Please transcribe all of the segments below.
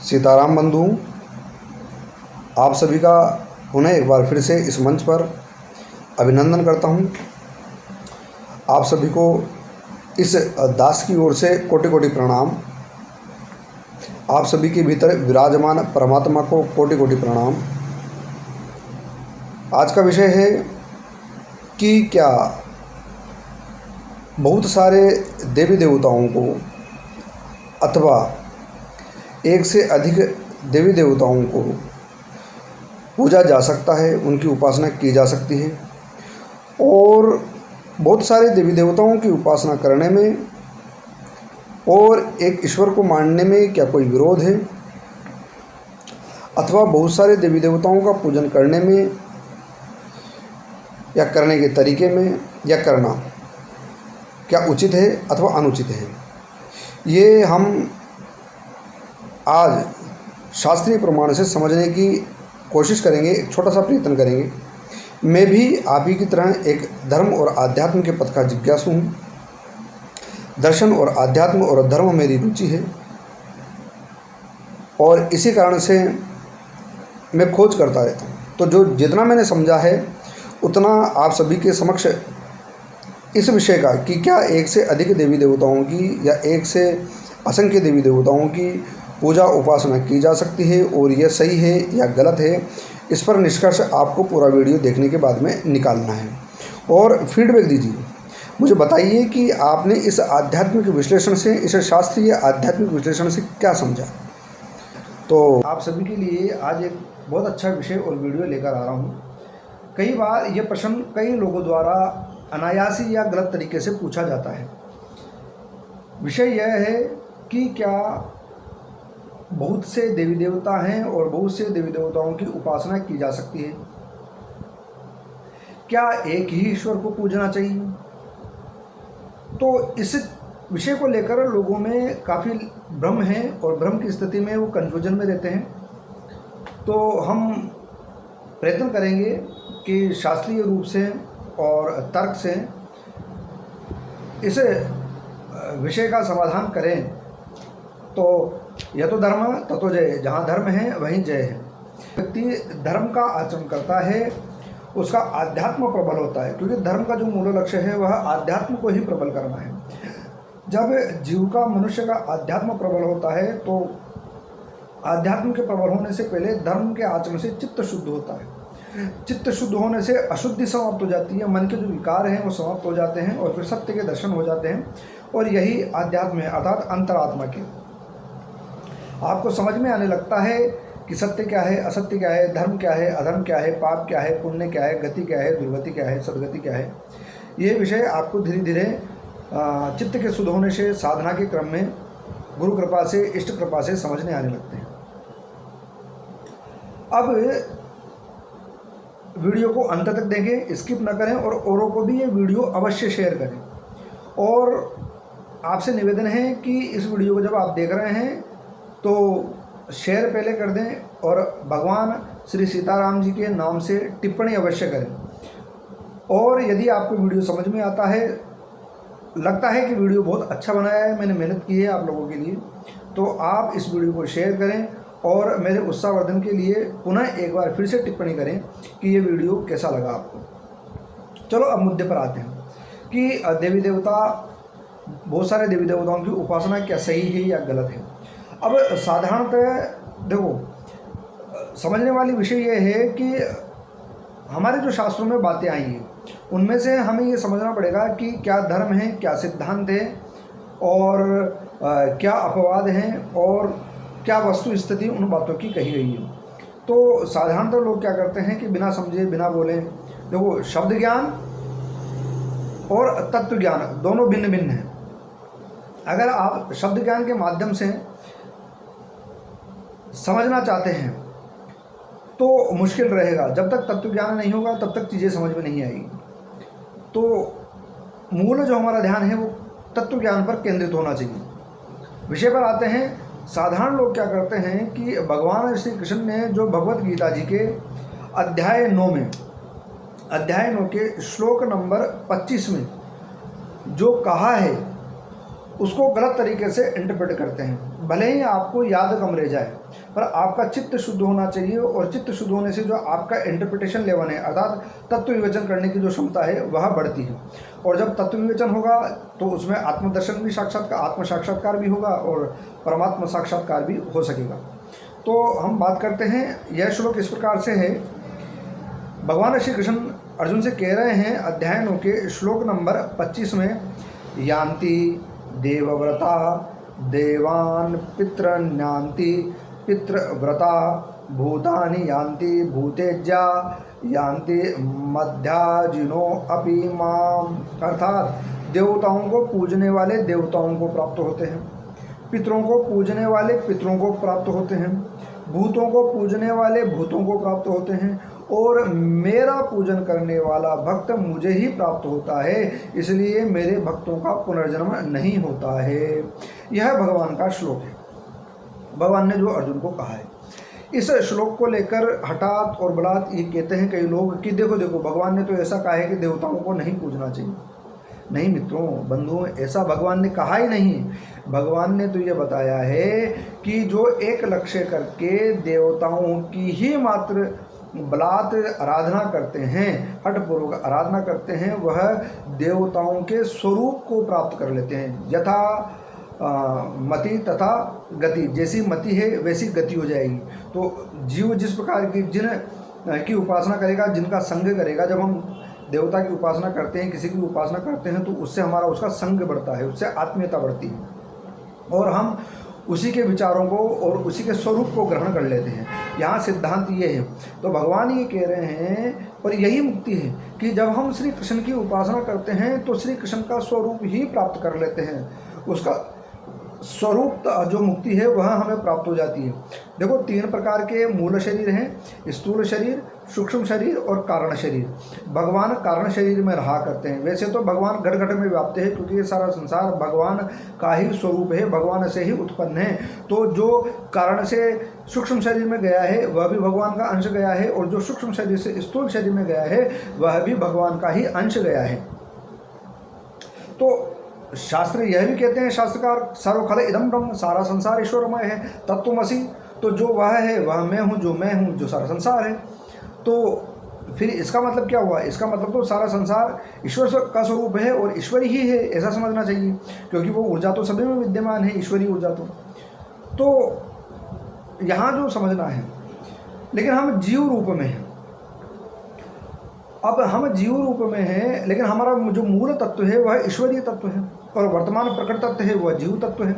सीताराम बंधु, आप सभी का पुनः एक बार फिर से इस मंच पर अभिनंदन करता हूं। आप सभी को इस दास की ओर से कोटि कोटि प्रणाम। आप सभी के भीतर विराजमान परमात्मा को कोटि कोटि प्रणाम। आज का विषय है कि क्या बहुत सारे देवी देवताओं को अथवा एक से अधिक देवी देवताओं को पूजा जा सकता है, उनकी उपासना की जा सकती है। और बहुत सारे देवी देवताओं की उपासना करने में और एक ईश्वर को मानने में क्या कोई विरोध है? अथवा बहुत सारे देवी देवताओं का पूजन करने में या करने के तरीके में या करना क्या उचित है अथवा अनुचित है? ये हम आज शास्त्रीय प्रमाण से समझने की कोशिश करेंगे, एक छोटा सा प्रयत्न करेंगे। मैं भी आप ही की तरह एक धर्म और आध्यात्म के पथ का जिज्ञासु हूँ। दर्शन और आध्यात्म और धर्म मेरी रुचि है और इसी कारण से मैं खोज करता रहता हूँ। तो जो जितना मैंने समझा है उतना आप सभी के समक्ष इस विषय का कि क्या एक से अधिक देवी देवताओं की या एक से असंख्य देवी देवताओं की पूजा उपासना की जा सकती है और यह सही है या गलत है, इस पर निष्कर्ष आपको पूरा वीडियो देखने के बाद में निकालना है और फीडबैक दीजिए। मुझे बताइए कि आपने इस आध्यात्मिक विश्लेषण से, इस शास्त्रीय आध्यात्मिक विश्लेषण से क्या समझा। तो आप सभी के लिए आज एक बहुत अच्छा विषय और वीडियो लेकर आ रहा हूँ। कई बार ये प्रश्न कई लोगों द्वारा अनायासी या गलत तरीके से पूछा जाता है। विषय यह है कि क्या बहुत से देवी देवता हैं और बहुत से देवी देवताओं की उपासना की जा सकती है? क्या एक ही ईश्वर को पूजना चाहिए? तो इस विषय को लेकर लोगों में काफ़ी भ्रम है और भ्रम की स्थिति में वो कन्फ्यूजन में रहते हैं। तो हम प्रयत्न करेंगे कि शास्त्रीय रूप से और तर्क से इस विषय का समाधान करें। तो यह तो धर्म ततो जय, जहाँ धर्म है वहीं जय है। व्यक्ति धर्म का आचरण करता है उसका आध्यात्म प्रबल होता है, क्योंकि धर्म का जो मूल लक्ष्य है वह आध्यात्म को ही प्रबल करना है। जब जीव का, मनुष्य का आध्यात्म प्रबल होता है तो आध्यात्म के प्रबल होने से पहले धर्म के आचरण से चित्त शुद्ध होता है। चित्त शुद्ध होने से अशुद्धि समाप्त हो जाती है, मन के जो विकार हैं वो समाप्त हो जाते हैं और फिर सत्य के दर्शन हो जाते हैं। और यही आध्यात्म है, अर्थात अंतरात्मा के। आपको समझ में आने लगता है कि सत्य क्या है, असत्य क्या है, धर्म क्या है, अधर्म क्या है, पाप क्या है, पुण्य क्या है, गति क्या है, दुर्गति क्या है, सदगति क्या है। ये विषय आपको धीरे धीरे चित्त के शुद्ध होने से, साधना के क्रम में गुरु कृपा से, इष्ट कृपा से समझने आने लगते हैं। अब वीडियो को अंत तक देखें, स्किप न करें और औरों को भी ये वीडियो अवश्य शेयर करें। और आपसे निवेदन है कि इस वीडियो को जब आप देख रहे हैं तो शेयर पहले कर दें और भगवान श्री सीताराम जी के नाम से टिप्पणी अवश्य करें। और यदि आपको वीडियो समझ में आता है, लगता है कि वीडियो बहुत अच्छा बनाया है, मैंने मेहनत की है आप लोगों के लिए, तो आप इस वीडियो को शेयर करें और मेरे उत्साहवर्धन के लिए पुनः एक बार फिर से टिप्पणी करें कि ये वीडियो कैसा लगा आपको। चलो अब मुद्दे पर आते हैं कि देवी देवता, बहुत सारे देवी देवताओं की उपासना क्या सही है या गलत है। अब साधारणतः देखो, समझने वाली विषय ये है कि हमारे जो शास्त्रों में बातें आई हैं उनमें से हमें ये समझना पड़ेगा कि क्या धर्म है, क्या सिद्धांत है और क्या अपवाद हैं और क्या वस्तु स्थिति उन बातों की कही गई है। तो साधारणतः लोग क्या करते हैं कि बिना समझे, बिना बोले, देखो शब्द ज्ञान और तत्व ज्ञान दोनों भिन्न भिन्न हैं। अगर आप शब्द ज्ञान के माध्यम से समझना चाहते हैं तो मुश्किल रहेगा। जब तक तत्व ज्ञान नहीं होगा तब तक चीज़ें समझ में नहीं आएगी। तो मूल जो हमारा ध्यान है वो तत्व ज्ञान पर केंद्रित होना चाहिए। विषय पर आते हैं। साधारण लोग क्या करते हैं कि भगवान श्री कृष्ण ने जो भगवत गीता जी के अध्याय 9 के श्लोक नंबर 25 में जो कहा है उसको गलत तरीके से इंटरप्रेट करते हैं। भले ही आपको याद कम रह जाए, पर आपका चित्त शुद्ध होना चाहिए, और चित्त शुद्ध होने से जो आपका इंटरप्रिटेशन लेवल है, अर्थात तत्व विवेचन करने की जो क्षमता है वह बढ़ती है। और जब तत्व विवेचन होगा तो उसमें आत्मदर्शन भी साक्षात्कार, आत्म साक्षात्कार भी होगा और परमात्मा साक्षात्कार भी हो सकेगा। तो हम बात करते हैं, यह श्लोक इस प्रकार से है। भगवान श्री कृष्ण अर्जुन से कह रहे हैं अध्याय 9 के श्लोक नंबर 25 में, यान्ति देवव्रता देवान् पितृन्यान्ति पितृव्रता भूतानि यान्ति भूतेज्या यान्ति मध्याजिनो अपि माम। अर्थात देवताओं को पूजने वाले देवताओं को प्राप्त होते हैं, पितरों को पूजने वाले पितरों को प्राप्त होते हैं, भूतों को पूजने वाले भूतों को प्राप्त होते हैं, और मेरा पूजन करने वाला भक्त मुझे ही प्राप्त होता है, इसलिए मेरे भक्तों का पुनर्जन्म नहीं होता है। यह भगवान का श्लोक है, भगवान ने जो अर्जुन को कहा है। इस श्लोक को लेकर हठात और बलात् ये कहते हैं कई लोग कि देखो देखो भगवान ने तो ऐसा कहा है कि देवताओं को नहीं पूजना चाहिए। नहीं मित्रों, बंधुओं, ऐसा भगवान ने कहा ही नहीं। भगवान ने तो ये बताया है कि जो एक लक्ष्य करके देवताओं की ही मात्र बलात् आराधना करते हैं, हठपूर्वक आराधना करते हैं, वह देवताओं के स्वरूप को प्राप्त कर लेते हैं। यथा मति तथा गति, जैसी मति है वैसी गति हो जाएगी। तो जीव जिस प्रकार की जिन की उपासना करेगा, जिनका संग करेगा, जब हम देवता की उपासना करते हैं, किसी की उपासना करते हैं, तो उससे हमारा उसका संग बढ़ता है, उससे आत्मीयता बढ़ती है, और हम उसी के विचारों को और उसी के स्वरूप को ग्रहण कर लेते हैं। यहाँ सिद्धांत ये है। तो भगवान ये कह रहे हैं, और यही मुक्ति है कि जब हम श्री कृष्ण की उपासना करते हैं तो श्री कृष्ण का स्वरूप ही प्राप्त कर लेते हैं। उसका स्वरूप जो मुक्ति है वह हमें प्राप्त हो जाती है। देखो, 3 प्रकार के मूल शरीर हैं, स्थूल शरीर, सूक्ष्म शरीर और कारण शरीर। भगवान कारण शरीर में रहा करते हैं। वैसे तो भगवान घट घट में व्याप्त है, क्योंकि ये सारा संसार भगवान का ही स्वरूप है, भगवान से ही उत्पन्न है। तो जो कारण से सूक्ष्म शरीर में गया है वह भी भगवान का अंश गया है, और जो सूक्ष्म शरीर से स्थूल शरीर में गया है वह भी भगवान का ही अंश गया है। तो शास्त्र यह भी कहते हैं, शास्त्रकार, सर्वखल इदं ब्रह्म, सारा संसार ईश्वरमय है, तत्त्वमसि, तो जो वह है वह मैं हूँ, जो मैं हूँ जो सारा संसार है। तो फिर इसका मतलब क्या हुआ? इसका मतलब तो सारा संसार ईश्वर का स्वरूप है और ईश्वरी ही है, ऐसा समझना चाहिए, क्योंकि वो ऊर्जा तो सभी में विद्यमान है, ईश्वरी ऊर्जा। तो यहाँ जो समझना है, लेकिन हम जीव रूप में हैं। अब हम जीव रूप में हैं, लेकिन हमारा जो मूल तत्व है वह ईश्वरीय तत्व है, और वर्तमान प्रकट तत्व है वह जीव तत्व है।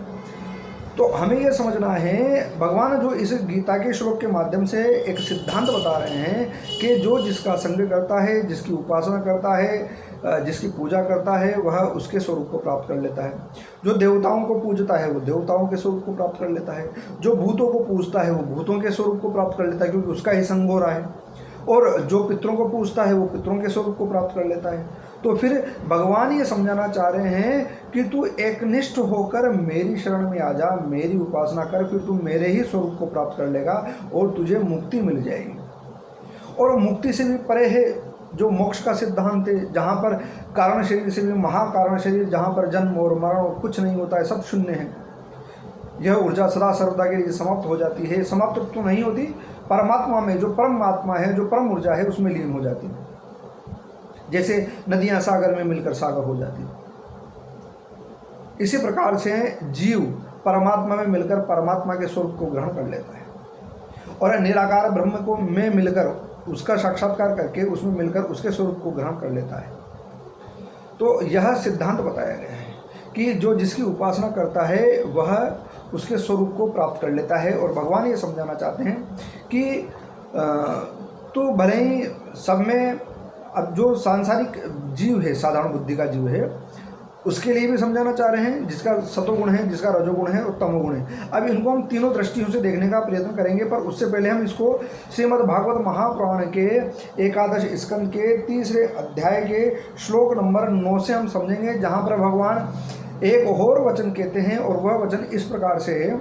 तो हमें यह समझना है, भगवान जो इस गीता के श्लोक के माध्यम से एक सिद्धांत बता रहे हैं कि जो जिसका संग करता है, जिसकी उपासना करता है, जिसकी पूजा करता है, वह उसके स्वरूप को प्राप्त कर लेता है। जो देवताओं को पूजता है वो देवताओं के स्वरूप को प्राप्त कर लेता है। जो भूतों को पूजता है वो भूतों के स्वरूप को प्राप्त कर लेता है, क्योंकि उसका ही संग हो रहा है। और जो पितरों को पूजता है वो पितरों के स्वरूप को प्राप्त कर लेता है। तो फिर भगवान ये समझाना चाह रहे हैं कि तू एकनिष्ठ होकर मेरी शरण में आ जा, मेरी उपासना कर, फिर तू मेरे ही स्वरूप को प्राप्त कर लेगा और तुझे मुक्ति मिल जाएगी। और मुक्ति से भी परे है जो मोक्ष का सिद्धांत है, जहाँ पर कारण शरीर से भी महाकारण शरीर, जहाँ पर जन्म और मरण और कुछ नहीं होता है, सब शून्य है। यह ऊर्जा सदा सर्वदा के लिए समाप्त हो जाती है। समाप्त तो नहीं होती, परमात्मा में जो परमात्मा है, जो परम ऊर्जा है, उसमें लीन हो जाती है। जैसे नदियां सागर में मिलकर सागर हो जाती है, इसी प्रकार से जीव परमात्मा में मिलकर परमात्मा के स्वरूप को ग्रहण कर लेता है, और निराकार ब्रह्म को में मिलकर उसका साक्षात्कार करके उसमें मिलकर उसके स्वरूप को ग्रहण कर लेता है। तो यह सिद्धांत बताया गया है कि जो जिसकी उपासना करता है वह उसके स्वरूप को प्राप्त कर लेता है। और भगवान ये समझाना चाहते हैं कि तो भले ही सब में, अब जो सांसारिक जीव है, साधारण बुद्धि का जीव है, उसके लिए भी समझाना चाह रहे हैं, जिसका सतोगुण है, जिसका रजोगुण है और तमोगुण है। अब इनको हम तीनों दृष्टियों से देखने का प्रयत्न करेंगे, पर उससे पहले हम इसको श्रीमद् भागवत महापुराण के 11 स्कंद के 3 अध्याय के श्लोक नंबर 9 से हम समझेंगे, जहाँ पर भगवान एक और वचन कहते हैं, और वह वचन इस प्रकार से है।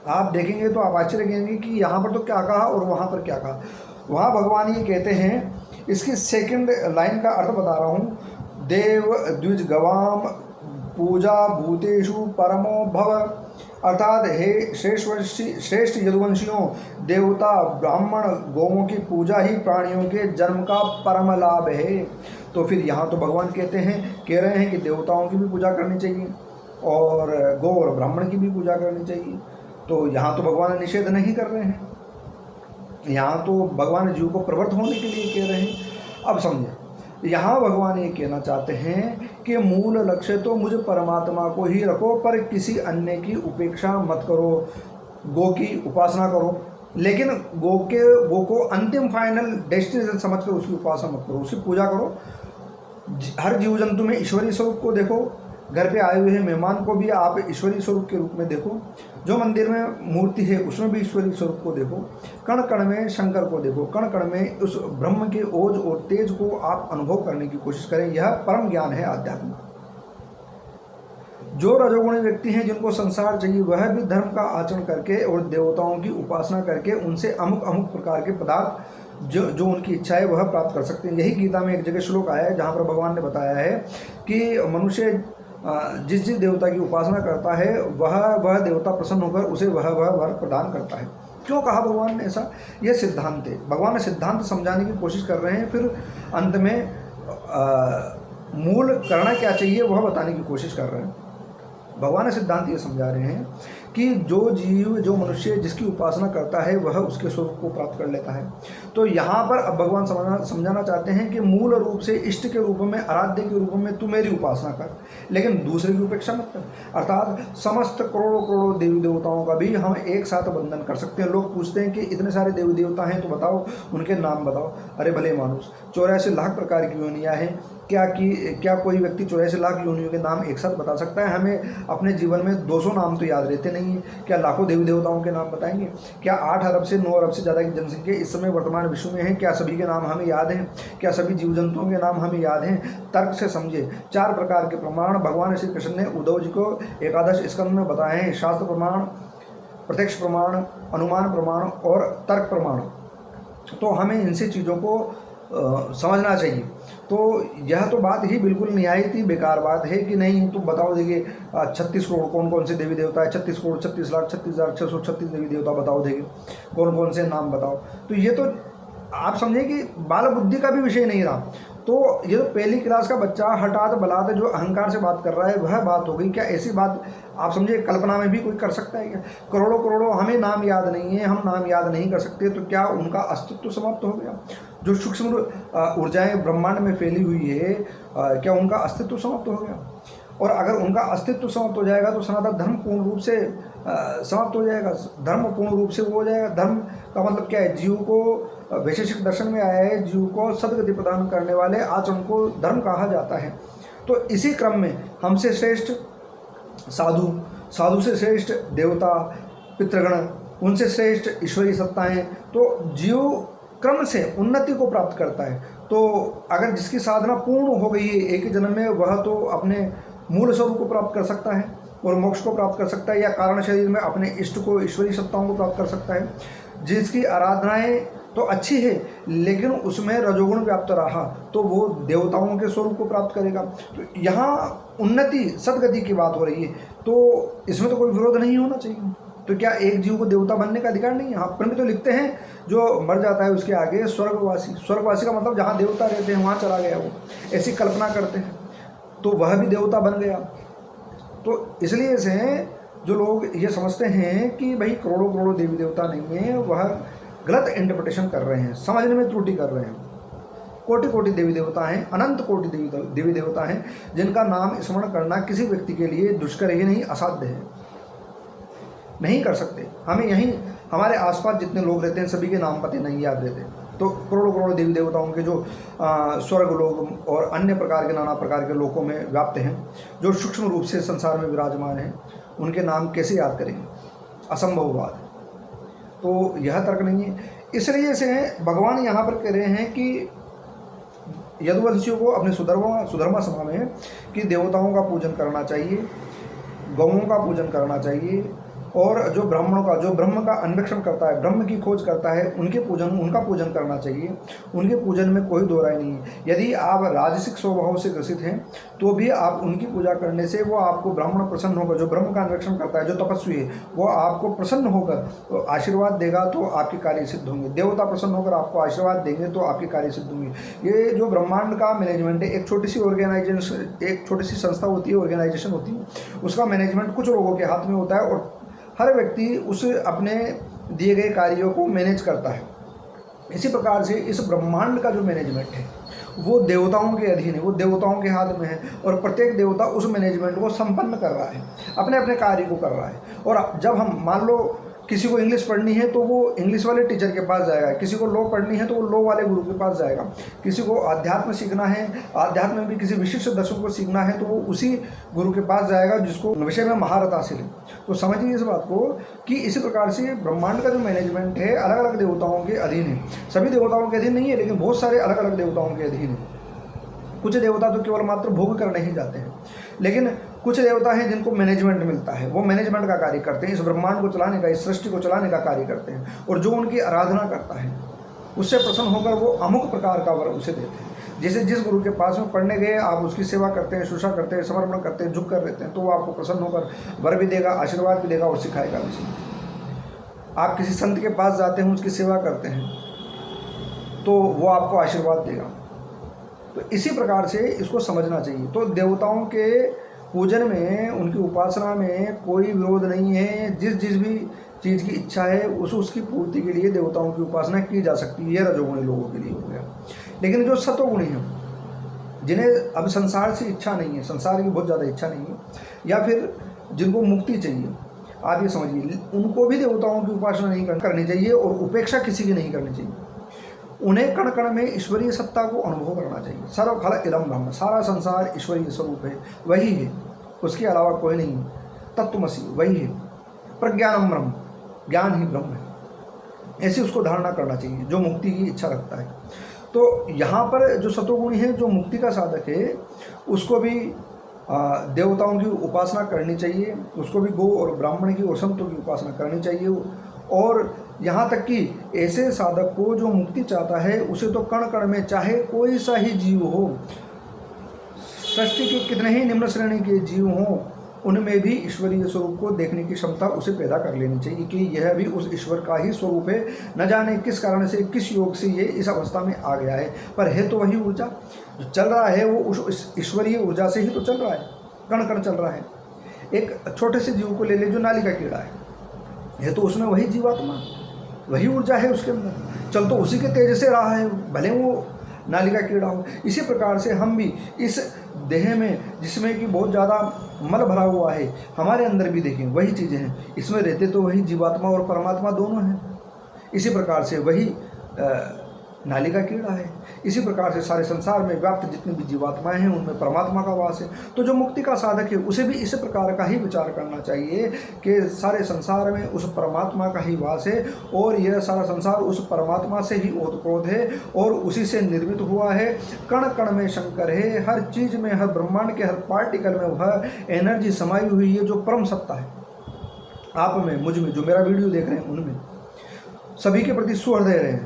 आप देखेंगे तो आप आश्चर्य करेंगे कि यहाँ पर तो क्या कहा और वहाँ पर क्या कहा। वहाँ भगवान ये कहते हैं, इसकी सेकंड लाइन का अर्थ बता रहा हूँ, देव द्विज गवाम पूजा भूतेषु परमो भव, अर्थात हे श्रेष्ठ यदुवंशियों, देवता ब्राह्मण गौओं की पूजा ही प्राणियों के जन्म का परम लाभ है। तो फिर यहाँ तो भगवान कह रहे हैं कि देवताओं की भी पूजा करनी चाहिए और गौ और ब्राह्मण की भी पूजा करनी चाहिए। तो यहाँ तो भगवान निषेध नहीं कर रहे हैं, यहाँ तो भगवान जीव को प्रवृत्त होने के लिए कह रहे हैं। अब समझे, यहाँ भगवान ये कहना चाहते हैं कि मूल लक्ष्य तो मुझे परमात्मा को ही रखो, पर किसी अन्य की उपेक्षा मत करो। गौ की उपासना करो, लेकिन गौ को अंतिम फाइनल डेस्टिनेशन समझकर उसकी उपासना मत करो, उसकी पूजा करो। हर जीव जंतु में ईश्वरीय स्वरूप को देखो, घर पे आए हुए मेहमान को भी आप ईश्वरीय स्वरूप के रूप में देखो, जो मंदिर में मूर्ति है उसमें भी ईश्वरीय स्वरूप को देखो, कण कण में शंकर को देखो, कण कण में उस ब्रह्म के ओज और तेज को आप अनुभव करने की कोशिश करें। यह परम ज्ञान है आध्यात्म। जो रजोगुणी व्यक्ति हैं, जिनको संसार चाहिए, वह भी धर्म का आचरण करके और देवताओं की उपासना करके उनसे अमुक अमुक प्रकार के पदार्थ जो उनकी इच्छा है वह प्राप्त कर सकते हैं। यही गीता में एक जगह श्लोक आया है जहाँ पर भगवान ने बताया है कि मनुष्य जिस देवता की उपासना करता है वह देवता प्रसन्न होकर उसे वह वर प्रदान करता है। क्यों कहा भगवान ने ऐसा? यह सिद्धांत है। भगवान सिद्धांत समझाने की कोशिश कर रहे हैं, फिर अंत में मूल करना क्या चाहिए वह बताने की कोशिश कर रहे हैं। भगवान सिद्धांत ये समझा रहे हैं कि जो जीव, जो मनुष्य जिसकी उपासना करता है वह उसके स्वरूप को प्राप्त कर लेता है। तो यहाँ पर अब भगवान समझाना चाहते हैं कि मूल रूप से इष्ट के रूप में, आराध्य के रूप में तू मेरी उपासना कर, लेकिन दूसरे की उपेक्षा मत कर। अर्थात समस्त करोड़ों करोड़ों देवी देवताओं का भी हम एक साथ वंदन कर सकते हैं। लोग पूछते हैं कि इतने सारे देवी देवता हैं तो बताओ, उनके नाम बताओ। अरे भले मानुस, 84 लाख प्रकार की योनियाँ हैं, क्या कोई व्यक्ति 84 लाख योनियों के नाम एक साथ बता सकता है? हमें अपने जीवन में 200 नाम तो याद रहते नहीं हैं, क्या लाखों देवी देवताओं के नाम बताएंगे? क्या 8 अरब से 9 अरब से ज़्यादा की जनसंख्या इस समय वर्तमान विश्व में है, क्या सभी के नाम हमें याद हैं? क्या सभी जीव जंतुओं के नाम हमें याद हैं? तर्क से समझे। 4 प्रकार के प्रमाण भगवान श्री कृष्ण ने उद्धव जी को एकादश स्कंद में बताए हैं। शास्त्र प्रमाण, प्रत्यक्ष प्रमाण, अनुमान प्रमाण और तर्क प्रमाण। तो हमें इनसे चीज़ों को समझना चाहिए। तो यह तो बात ही बिल्कुल निहायत ही बेकार बात है कि नहीं तुम बताओ, देखिए 36 करोड़ कौन कौन से देवी देवता है, 36 करोड़ 36 लाख 36,636 देवी देवता बताओ, देखिए कौन कौन से नाम बताओ। तो ये तो आप समझें कि बाल बुद्धि का भी विषय नहीं रहा। तो ये तो पहली क्लास का बच्चा हठात बलात् जो अहंकार से बात कर रहा है वह बात हो गई। क्या ऐसी बात आप समझे कल्पना में भी कोई कर सकता है क्या? करोड़ों करोड़ों हमें नाम याद नहीं है, हम नाम याद नहीं कर सकते, तो क्या उनका अस्तित्व समाप्त हो गया? जो सूक्ष्म ऊर्जाएं ब्रह्मांड में फैली हुई है, क्या उनका अस्तित्व समाप्त हो गया? और अगर उनका अस्तित्व समाप्त हो जाएगा तो सनातन धर्म पूर्ण रूप से समाप्त हो जाएगा, धर्म पूर्ण रूप से वो हो जाएगा। धर्म का मतलब क्या है? जीव को, वैशेषिक दर्शन में आया है, जीव को सदगति प्रदान करने वाले आचरण को धर्म कहा जाता है। तो इसी क्रम में हमसे श्रेष्ठ साधु, साधु से श्रेष्ठ देवता पितृगण, उनसे श्रेष्ठ ईश्वरीय सत्ताएं, तो जीव क्रम से उन्नति को प्राप्त करता है। तो अगर जिसकी साधना पूर्ण हो गई है एक ही जन्म में, वह तो अपने मूल स्वरूप को प्राप्त कर सकता है और मोक्ष को प्राप्त कर सकता है, या कारण शरीर में अपने इष्ट को, ईश्वरीय सत्ताओं को प्राप्त कर सकता है। जिसकी आराधनाएं तो अच्छी है लेकिन उसमें रजोगुण व्याप्त रहा तो वो देवताओं के स्वरूप को प्राप्त करेगा। तो यहाँ उन्नति सदगति की बात हो रही है, तो इसमें तो कोई विरोध नहीं होना चाहिए। तो क्या एक जीव को देवता बनने का अधिकार नहीं है? हाँ, पर तो लिखते हैं जो मर जाता है उसके आगे स्वर्गवासी। स्वर्गवासी का मतलब जहाँ देवता रहते हैं वहाँ चला गया, वो ऐसी कल्पना करते हैं, तो वह भी देवता बन गया। तो इसलिए से जो लोग ये समझते हैं कि भाई करोड़ों करोड़ों देवी देवता नहीं है, वह गलत इंटरप्रिटेशन कर रहे हैं, समझने में त्रुटि कर रहे हैं। कोटि कोटि देवी देवता हैं, अनंत कोटि देवी देवता हैं, जिनका नाम स्मरण करना किसी व्यक्ति के लिए दुष्कर ही नहीं, असाध्य है, नहीं कर सकते। हमें यहीं हमारे आसपास जितने लोग रहते हैं सभी के नाम पते नहीं याद रहते। तो करोड़ों करोड़ों देवी देवताओं के जो स्वर्ग लोक और अन्य प्रकार के नाना प्रकार के लोकों में व्याप्त हैं, जो सूक्ष्म रूप से संसार में विराजमान हैं, उनके नाम कैसे याद करेंगे? असंभव बात है। तो यह तर्क नहीं है। इसलिए से भगवान यहाँ पर कह रहे हैं कि यदुवंशियों को अपने सुधर्मा सभा में कि देवताओं का पूजन करना चाहिए, गौओं का पूजन करना चाहिए, और जो ब्राह्मणों का, जो ब्रह्म का अन्वेषण करता है, ब्रह्म की खोज करता है, उनका पूजन करना चाहिए। उनके पूजन में कोई दो राय नहीं है। यदि आप राजसिक स्वभाव से ग्रसित हैं तो भी आप उनकी पूजा करने से वो आपको ब्राह्मण प्रसन्न होकर, जो ब्रह्म का अन्वेषण करता है, जो तपस्वी है, वो आपको प्रसन्न होकर तो आशीर्वाद देगा तो आपके कार्य सिद्ध होंगे। देवता प्रसन्न होकर आपको आशीर्वाद देंगे तो आपके कार्य सिद्ध होंगे। ये जो ब्रह्मांड का मैनेजमेंट है, एक छोटी सी ऑर्गेनाइजेशन, एक छोटी सी संस्था होती है, ऑर्गेनाइजेशन होती है, उसका मैनेजमेंट कुछ लोगों के हाथ में होता है और हर व्यक्ति उस अपने दिए गए कार्यों को मैनेज करता है। इसी प्रकार से इस ब्रह्मांड का जो मैनेजमेंट है वो देवताओं के अधीन है, वो देवताओं के हाथ में है और प्रत्येक देवता उस मैनेजमेंट को संपन्न कर रहा है, अपने अपने कार्य को कर रहा है। और जब हम मान लो किसी को इंग्लिश पढ़नी है तो वो इंग्लिश वाले टीचर के पास जाएगा, किसी को लॉ पढ़नी है तो वो लॉ वाले गुरु के पास जाएगा, किसी को अध्यात्म सीखना है, अध्यात्म में भी किसी विशिष्ट दर्शन को सीखना है तो वो उसी गुरु के पास जाएगा जिसको विषय में महारत हासिल है। तो समझिए इस बात को कि इसी प्रकार से ब्रह्मांड का जो मैनेजमेंट है अलग अलग देवताओं के अधीन है। सभी देवताओं के अधीन नहीं है, लेकिन बहुत सारे अलग अलग देवताओं के अधीन है। कुछ देवता तो केवल मात्र भोग करने ही जाते हैं, लेकिन कुछ देवता हैं जिनको मैनेजमेंट मिलता है, वो मैनेजमेंट का कार्य करते हैं, इस ब्रह्मांड को चलाने का, इस सृष्टि को चलाने का कार्य करते हैं। और जो उनकी आराधना करता है उससे प्रसन्न होकर वो अमुक प्रकार का वर उसे देते हैं। जैसे जिस गुरु के पास में पढ़ने गए, आप उसकी सेवा करते हैं, शुश्रूषा करते हैं, समर्पण करते हैं, झुक कर रहते हैं, तो वो आपको प्रसन्न होकर वर भी देगा, आशीर्वाद भी देगा और सिखाएगा भी। आप किसी संत के पास जाते हैं, उसकी सेवा करते हैं तो वो आपको आशीर्वाद देगा। तो इसी प्रकार से इसको समझना चाहिए। तो देवताओं के पूजन में, उनकी उपासना में कोई विरोध नहीं है। जिस भी चीज़ की इच्छा है उसकी पूर्ति के लिए देवताओं की उपासना की जा सकती है। ये रजोगुणी लोगों के लिए हो गया। लेकिन जो सतोगुणी हैं, जिन्हें अब संसार से इच्छा नहीं है, संसार की बहुत ज़्यादा इच्छा नहीं है, या फिर जिनको मुक्ति चाहिए, आप ये समझिए, उनको भी देवताओं की उपासना नहीं करनी चाहिए और उपेक्षा किसी की नहीं करनी चाहिए। उन्हें कण कण में ईश्वरीय सत्ता को अनुभव करना चाहिए। सर्व खल इदम ब्रह्म, सारा संसार ईश्वरीय स्वरूप है, वही है, उसके अलावा कोई नहीं है। तत्वमसि वही है, प्रज्ञानम ब्रह्म, ज्ञान ही ब्रह्म है। ऐसे उसको धारणा करना चाहिए जो मुक्ति की इच्छा रखता है। तो यहाँ पर जो सतोगुणी है, जो मुक्ति का साधक है, उसको भी देवताओं की उपासना करनी चाहिए, उसको भी गो और ब्राह्मण की और संतों की उपासना करनी चाहिए। और यहाँ तक कि ऐसे साधक को जो मुक्ति चाहता है उसे तो कण कण में, चाहे कोई सा ही जीव हो, सृष्टि के कितने ही निम्न श्रेणी के जीव हों, उनमें भी ईश्वरीय स्वरूप को देखने की क्षमता उसे पैदा कर लेनी चाहिए कि यह भी उस ईश्वर का ही स्वरूप है। न जाने किस कारण से, किस योग से ये इस अवस्था में आ गया है, पर है तो वही ऊर्जा। जो चल रहा है वो उस ईश्वरीय ऊर्जा से ही तो चल रहा है, कण कण चल रहा है। एक छोटे से जीव को ले ले जो नाली का कीड़ा है तो उसमें वही जीवात्मा, वही ऊर्जा है उसके अंदर, चल तो उसी के तेज से रहा है, भले वो नाली का कीड़ा हो। इसी प्रकार से हम भी इस देह में, जिसमें कि बहुत ज़्यादा मल भरा हुआ है, हमारे अंदर भी देखें वही चीज़ें हैं, इसमें रहते तो वही जीवात्मा और परमात्मा दोनों हैं। इसी प्रकार से वही नाली का कीड़ा है। इसी प्रकार से सारे संसार में व्याप्त जितनी भी जीवात्माएं हैं उनमें परमात्मा का वास है। तो जो मुक्ति का साधक है उसे भी इसी प्रकार का ही विचार करना चाहिए कि सारे संसार में उस परमात्मा का ही वास है और यह सारा संसार उस परमात्मा से ही ओतप्रोत है और उसी से निर्मित हुआ है। कण कण में शंकर है, हर चीज़ में, हर ब्रह्मांड के हर पार्टिकल में वह एनर्जी समाई हुई है जो परम सत्ता है। आप में, मुझ में, जो मेरा वीडियो देख रहे हैं उनमें, सभी के प्रति सुहृदय रहें,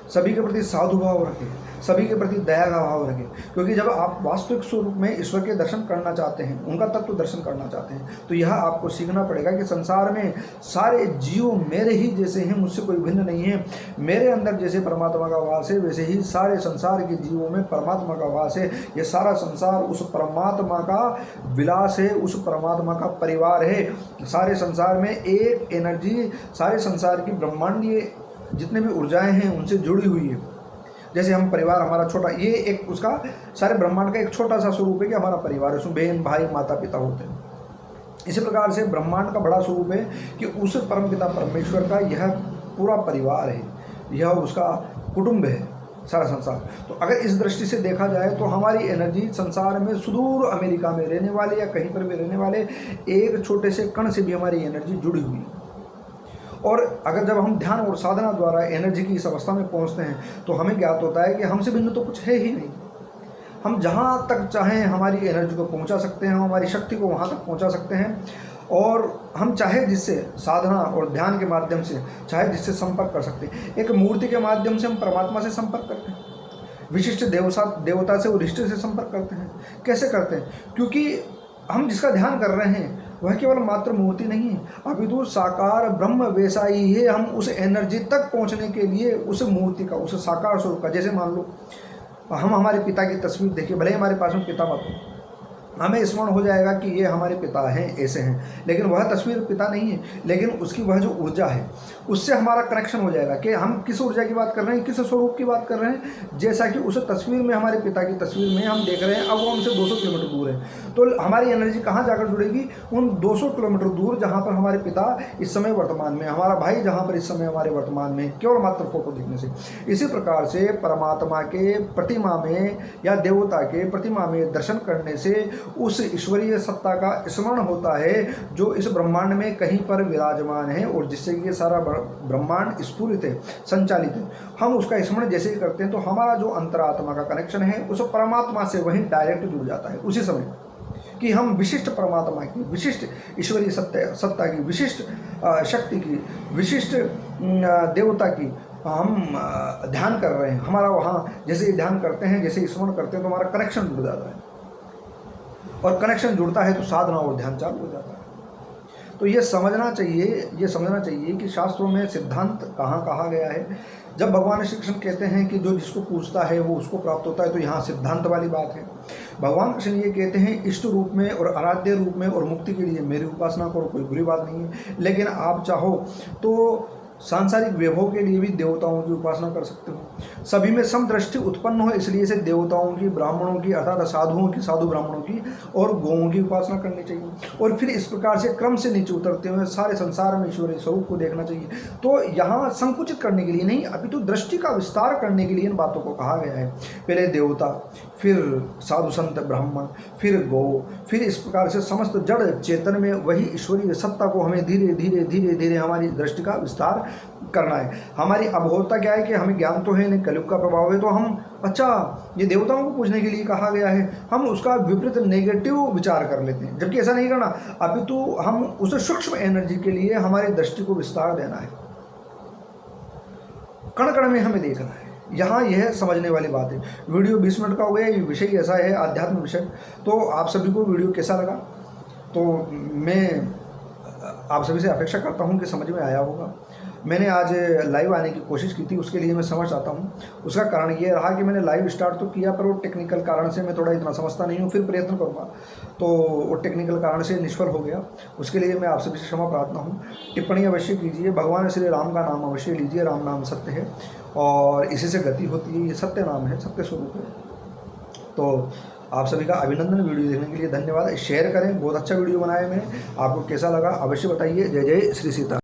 सभी के प्रति साधु भाव रखें, सभी के प्रति दया का भाव रखें। क्योंकि जब आप वास्तविक स्वरूप में ईश्वर के दर्शन करना चाहते हैं, उनका तत्व दर्शन करना चाहते हैं, तो यह आपको सीखना पड़ेगा कि संसार में सारे जीव मेरे ही जैसे हैं, मुझसे कोई भिन्न नहीं है। मेरे अंदर जैसे परमात्मा का वास है वैसे ही सारे संसार के जीवों में परमात्मा का वास है। ये सारा संसार उस परमात्मा का विलास है, उस परमात्मा का परिवार है। सारे संसार में एक एनर्जी, सारे संसार की ब्रह्मांडीय जितने भी ऊर्जाएं हैं उनसे जुड़ी हुई है। जैसे हम परिवार, हमारा छोटा, ये एक उसका सारे ब्रह्मांड का एक छोटा सा स्वरूप है कि हमारा परिवार, उसमें बहन भाई माता पिता होते हैं। इसी प्रकार से ब्रह्मांड का बड़ा स्वरूप है कि उस परमपिता परमेश्वर का यह पूरा परिवार है, यह उसका कुटुंब है सारा संसार। तो अगर इस दृष्टि से देखा जाए तो हमारी एनर्जी संसार में सुदूर अमेरिका में रहने वाले या कहीं पर भी रहने वाले एक छोटे से कण से भी हमारी एनर्जी जुड़ी हुई है। और अगर जब हम ध्यान और साधना द्वारा एनर्जी की इस अवस्था में पहुंचते हैं तो हमें ज्ञात होता है कि हमसे भिन्न तो कुछ है ही नहीं। हम जहाँ तक चाहें हमारी एनर्जी को पहुंचा सकते हैं, हमारी शक्ति को वहाँ तक पहुंचा सकते हैं और हम चाहे जिससे साधना और ध्यान के माध्यम से चाहे जिससे संपर्क कर सकते हैं। एक मूर्ति के माध्यम से हम परमात्मा से संपर्क करते हैं, विशिष्ट देवता से और इष्ट से संपर्क करते हैं। कैसे करते हैं? क्योंकि हम जिसका ध्यान कर रहे हैं वह केवल मात्र मूर्ति नहीं है, अपितु साकार ब्रह्म वैसा ही है। हम उस एनर्जी तक पहुंचने के लिए उस मूर्ति का, उस साकार स्वरूप का, जैसे मान लो हम हमारे पिता की तस्वीर देखिए, भले ही हमारे पास में पिता मत हो, हमें स्मरण हो जाएगा कि ये हमारे पिता हैं, ऐसे हैं, लेकिन वह तस्वीर पिता नहीं है, लेकिन उसकी वह जो ऊर्जा है उससे हमारा कनेक्शन हो जाएगा कि हम किस ऊर्जा की बात कर रहे हैं, किस स्वरूप की बात कर रहे हैं। जैसा कि उस तस्वीर में, हमारे पिता की तस्वीर में हम देख रहे हैं, अब वो हमसे 200 किलोमीटर दूर है, तो हमारी एनर्जी कहाँ जाकर जुड़ेगी? उन 200 किलोमीटर दूर जहाँ पर हमारे पिता इस समय वर्तमान में, हमारा भाई जहाँ पर इस समय हमारे वर्तमान में, केवल मात्र फोटो देखने से। इसी प्रकार से परमात्मा के प्रतिमा में या देवता के प्रतिमा में दर्शन करने से उस ईश्वरीय सत्ता का स्मरण होता है जो इस ब्रह्मांड में कहीं पर विराजमान है और जिससे ये सारा ब्रह्मांड स्फुरित है, संचालित है। हम उसका स्मरण जैसे ही करते हैं तो हमारा जो अंतरात्मा का कनेक्शन है उस परमात्मा से वहीं डायरेक्ट जुड़ जाता है उसी समय, कि हम विशिष्ट परमात्मा की, विशिष्ट ईश्वरीय सत्ता की, विशिष्ट शक्ति की, विशिष्ट देवता की हम ध्यान कर रहे हैं। हमारा वहाँ जैसे ध्यान करते हैं, जैसे स्मरण करते हैं तो हमारा कनेक्शन जुड़ जाता है, और कनेक्शन जुड़ता है तो साधना और ध्यान चालू हो जाता है। तो ये समझना चाहिए कि शास्त्रों में सिद्धांत कहाँ कहा गया है। जब भगवान श्री कृष्ण कहते हैं कि जो जिसको पूछता है वो उसको प्राप्त होता है, तो यहाँ सिद्धांत वाली बात है। भगवान कृष्ण ये कहते हैं इष्ट रूप में और आराध्य रूप में और मुक्ति के लिए मेरी उपासना करो, कोई बुरी बात नहीं है, लेकिन आप चाहो तो सांसारिक वैभव के लिए भी देवताओं की उपासना कर सकते हो। सभी में समदृष्टि उत्पन्न हो, इसलिए से देवताओं की, ब्राह्मणों की अर्थात साधुओं की, साधु ब्राह्मणों की और गौओं की उपासना करनी चाहिए। और फिर इस प्रकार से क्रम से नीचे उतरते हुए सारे संसार में ईश्वरीय स्वरूप को देखना चाहिए। तो यहाँ संकुचित करने के लिए नहीं, अपितु दृष्टि का विस्तार करने के लिए इन बातों को कहा गया है। पहले देवता, फिर साधु संत ब्राह्मण, फिर गौ, फिर इस प्रकार से समस्त जड़ चेतन में वही ईश्वरीय सत्ता को हमें धीरे धीरे धीरे धीरे हमारी दृष्टि का विस्तार करना है। हमारी अबोधता क्या है कि हमें ज्ञान तो है नहीं, कलयुग का प्रभाव है, तो हम अच्छा ये देवताओं को पूजने के लिए कहा गया है, हम उसका विपरीत नेगेटिव विचार कर लेते हैं, जबकि ऐसा नहीं करना। अपितु हम उस सूक्ष्म एनर्जी के लिए हमारी दृष्टि को विस्तार देना है, कण कण में हमें देखना है। यहाँ यह समझने वाली बात है। वीडियो 20 मिनट का हो गया, ये विषय ऐसा है आध्यात्म विषय। तो आप सभी को वीडियो कैसा लगा, तो मैं आप सभी से अपेक्षा करता हूँ कि समझ में आया होगा। मैंने आज लाइव आने की कोशिश की थी, उसके लिए मैं समझ आता हूँ। उसका कारण ये रहा कि मैंने लाइव स्टार्ट तो किया, पर वो टेक्निकल कारण से मैं थोड़ा इतना समझता नहीं हूँ, फिर प्रयत्न करूँगा, तो वो टेक्निकल कारण से निष्फल हो गया। उसके लिए मैं आप सभी से क्षमा प्रार्थना हूँ। टिप्पणी अवश्य कीजिए, भगवान श्री राम का नाम अवश्य लीजिए, राम नाम सत्य है और इसी से गति होती है, ये सत्य नाम है, सत्य स्वरूप है। तो आप सभी का अभिनंदन। वीडियो देखने के लिए धन्यवाद। शेयर करें, बहुत अच्छा वीडियो बनाया मैंने, आपको कैसा लगा अवश्य बताइए। जय जय श्री सीता।